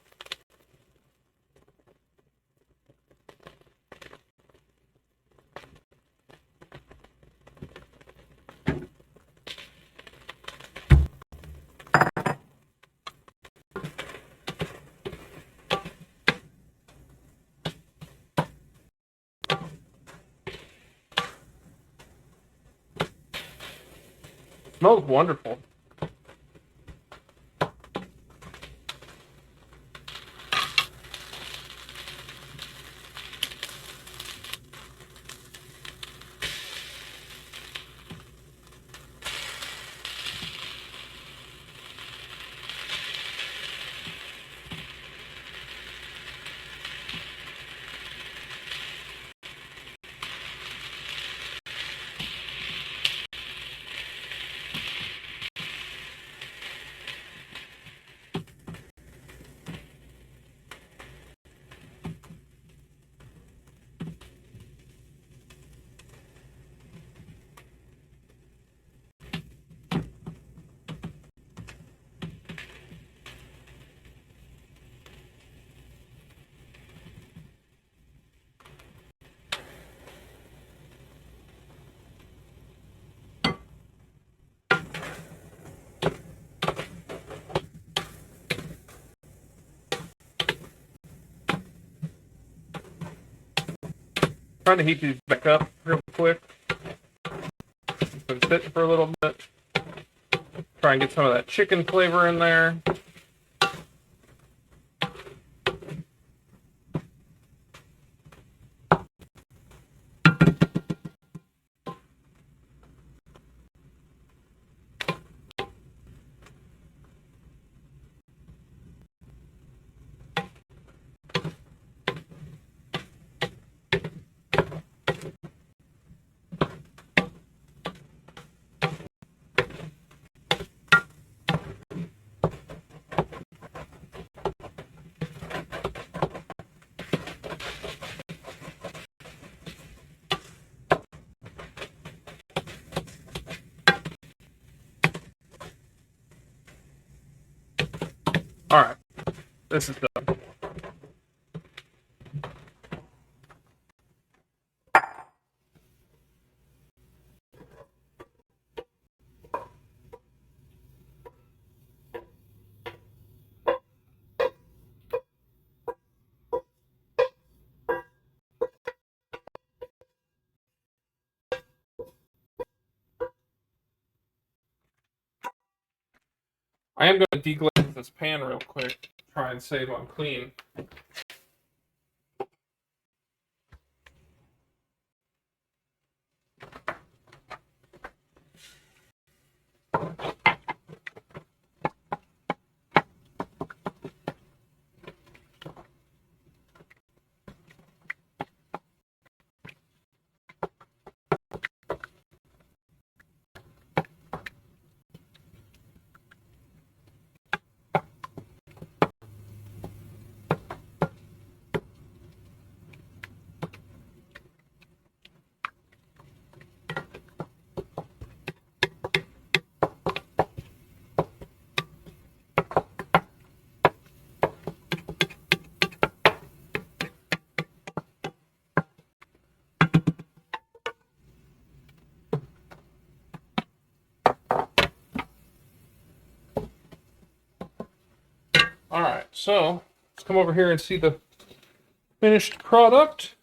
Smells wonderful. Trying to heat these back up real quick. Been sitting for a little bit. Try and get some of that chicken flavor in there. All right, this is done. I am going to deglaze this pan real quick. Try and save on clean. All right, so let's come over here and see the finished product.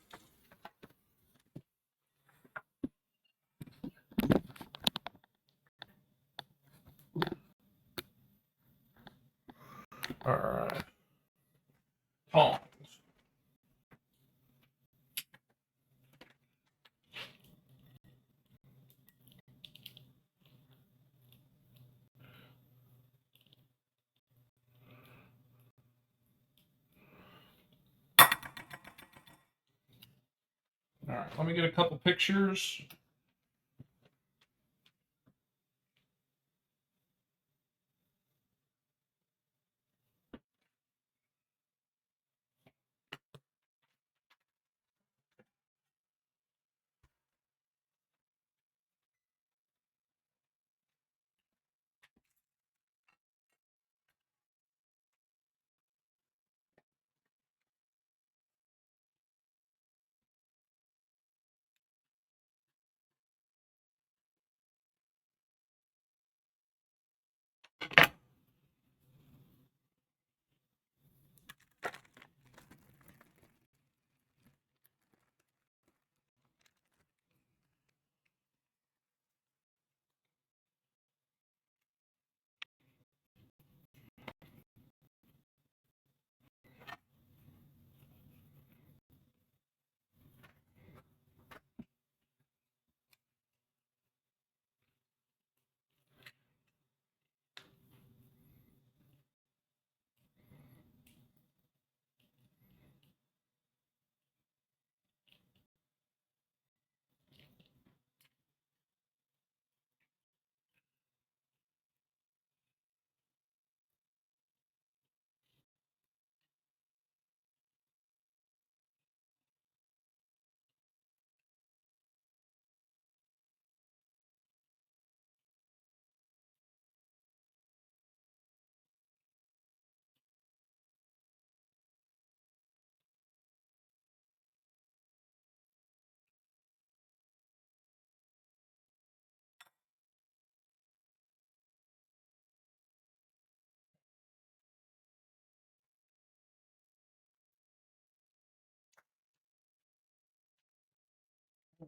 All right. Tongs. All right, let me get a couple pictures.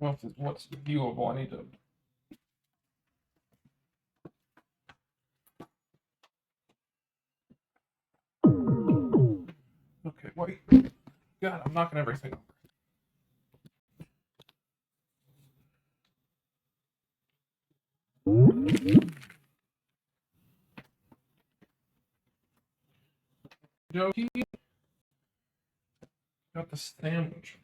what's viewable. I need to. Okay, wait. God, I'm knocking everything over. Jokey, got the sandwich.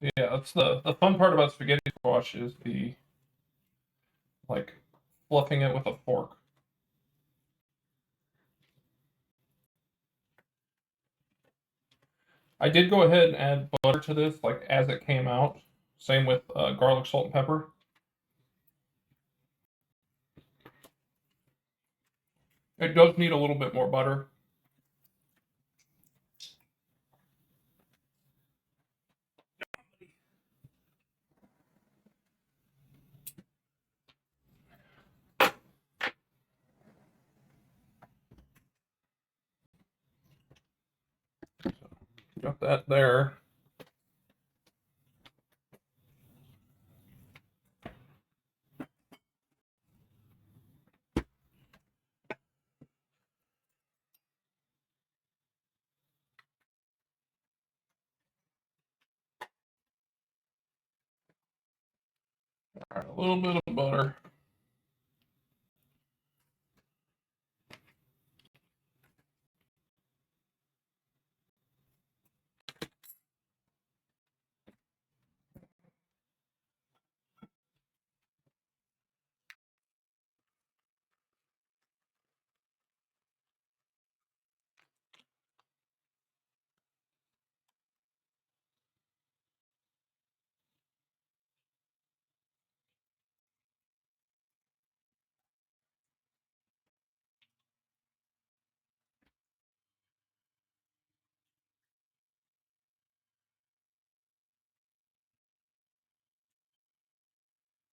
Yeah, that's the fun part about spaghetti squash is the like fluffing it with a fork. I did go ahead and add butter to this, like as it came out. Same with garlic, salt, and pepper. It does need a little bit more butter. Got that there. All right, a little bit of butter.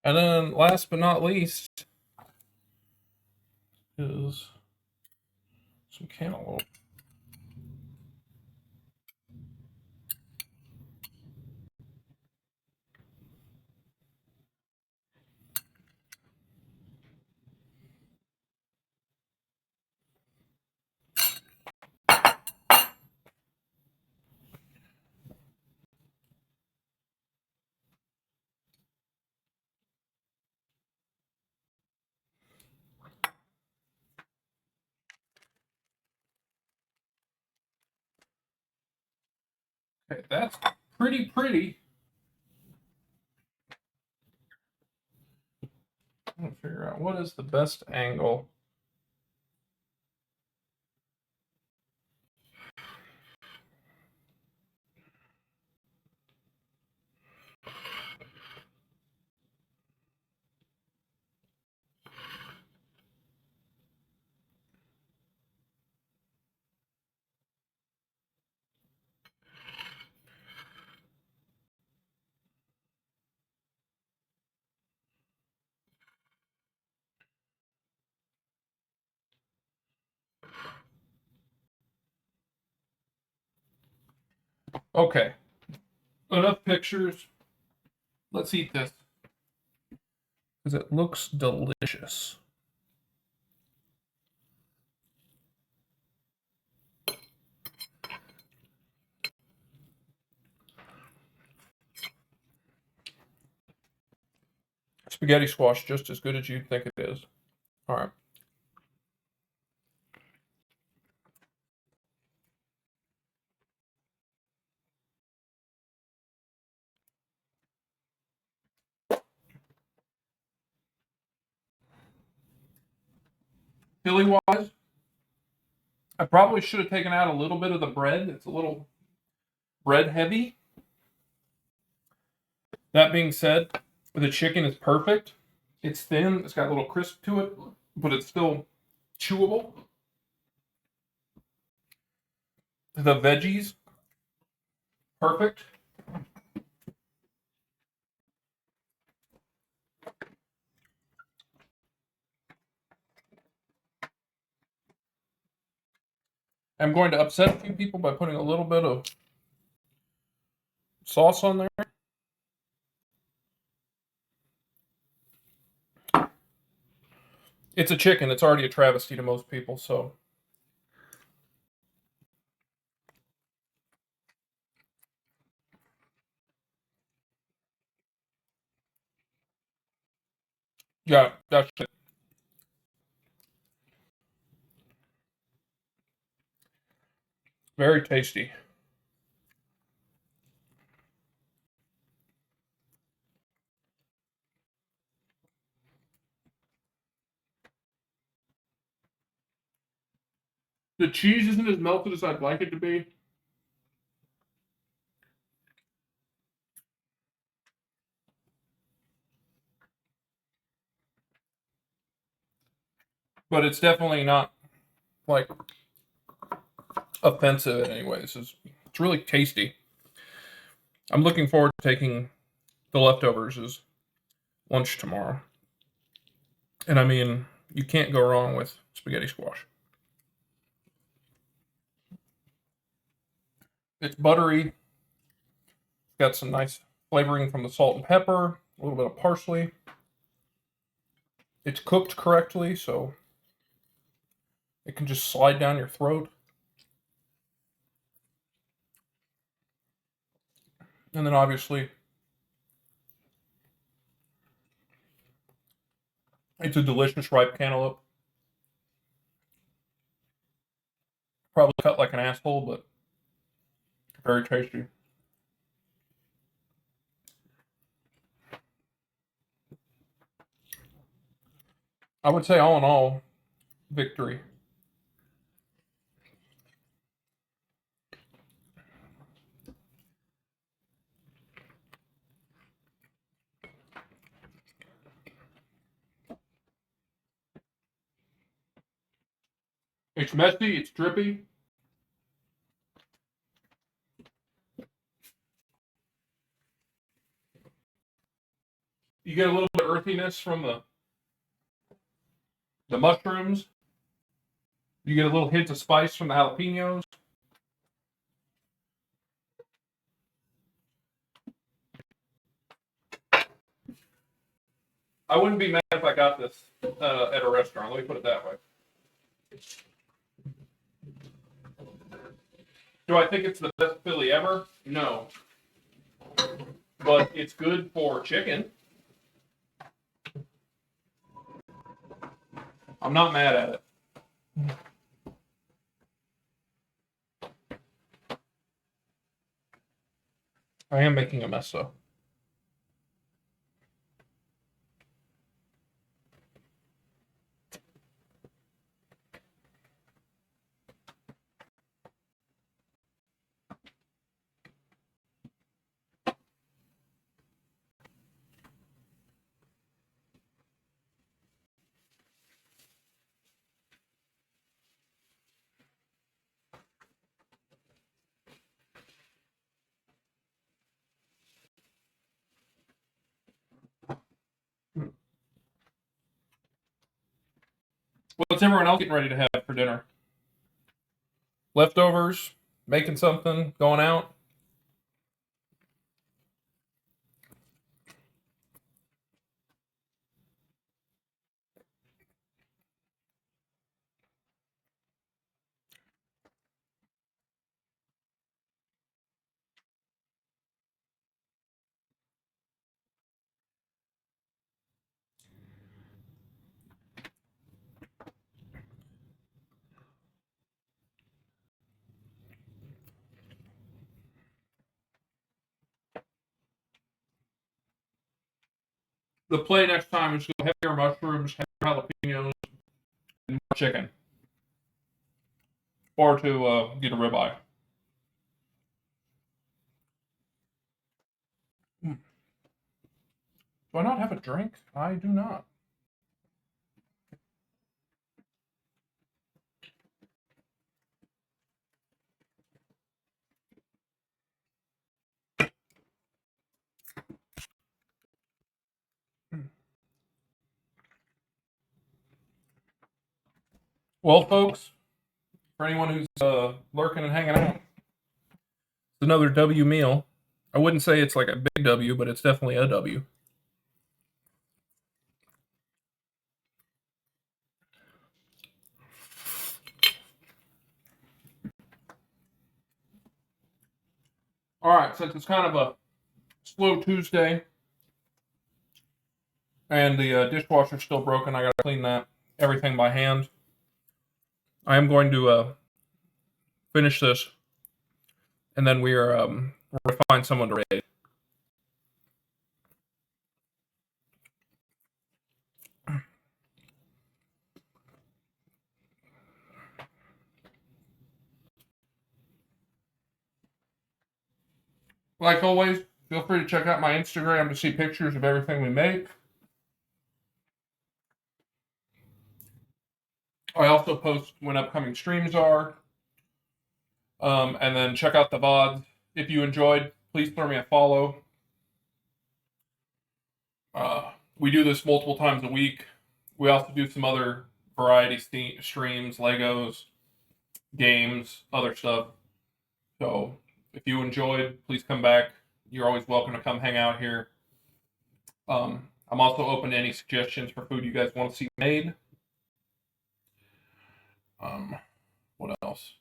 And then last but not least is some cantaloupe. Okay, that's pretty. I'm gonna figure out what is the best angle. Okay, enough pictures. Let's eat this because it looks delicious. Spaghetti squash just as good as you'd think it is. All right. Philly wise, I probably should have taken out a little bit of the bread. It's a little bread heavy. That being said, the chicken is perfect. It's thin. It's got a little crisp to it, but it's still chewable. The veggies, perfect. I'm going to upset a few people by putting a little bit of sauce on there. It's a chicken. It's already a travesty to most people, so. Yeah, that's it. Very tasty. The cheese isn't as melted as I'd like it to be. But it's definitely not like offensive in any way. It's really tasty. I'm looking forward to taking the leftovers as lunch tomorrow. And I mean, you can't go wrong with spaghetti squash. It's buttery. Got some nice flavoring from the salt and pepper, a little bit of parsley. It's cooked correctly, so it can just slide down your throat. And then obviously, it's a delicious ripe cantaloupe. Probably cut like an asshole, but very tasty. I would say, all in all, victory. It's messy, it's drippy. You get a little bit of earthiness from the mushrooms. You get a little hint of spice from the jalapenos. I wouldn't be mad if I got this at a restaurant. Let me put it that way. Do I think it's the best Philly ever? No. But it's good for chicken. I'm not mad at it. I am making a mess though. What's everyone else getting ready to have for dinner? Leftovers? Making something? Going out? The play next time is go heavier mushrooms, heavier jalapenos, and for chicken. Or to get a ribeye. Do I not have a drink? I do not. Well, folks, for anyone who's lurking and hanging out, it's another W meal. I wouldn't say it's like a big W, but it's definitely a W. All right, since it's kind of a slow Tuesday and the dishwasher's still broken, I got to clean everything by hand. I am going to finish this, and then we're going to find someone to raid. Like always, feel free to check out my Instagram to see pictures of everything we make. I also post when upcoming streams are. And then check out the VOD. If you enjoyed, please throw me a follow. We do this multiple times a week. We also do some other variety streams, Legos, games, other stuff. So if you enjoyed, please come back. You're always welcome to come hang out here. I'm also open to any suggestions for food you guys want to see made. What else?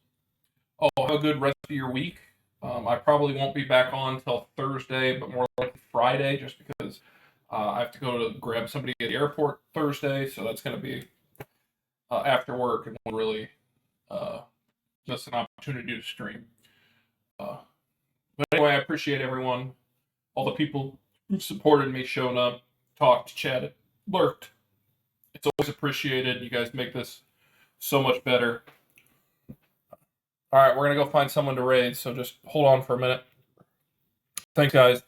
Oh, have a good rest of your week. I probably won't be back on until Thursday, but more like Friday, just because I have to go to grab somebody at the airport Thursday, so that's going to be after work and won't really miss an opportunity to stream. But anyway, I appreciate everyone, all the people who supported me, showing up, talked, chatted, lurked. It's always appreciated. You guys make this so much better. All right, we're going to go find someone to raid, so just hold on for a minute. Thanks, guys.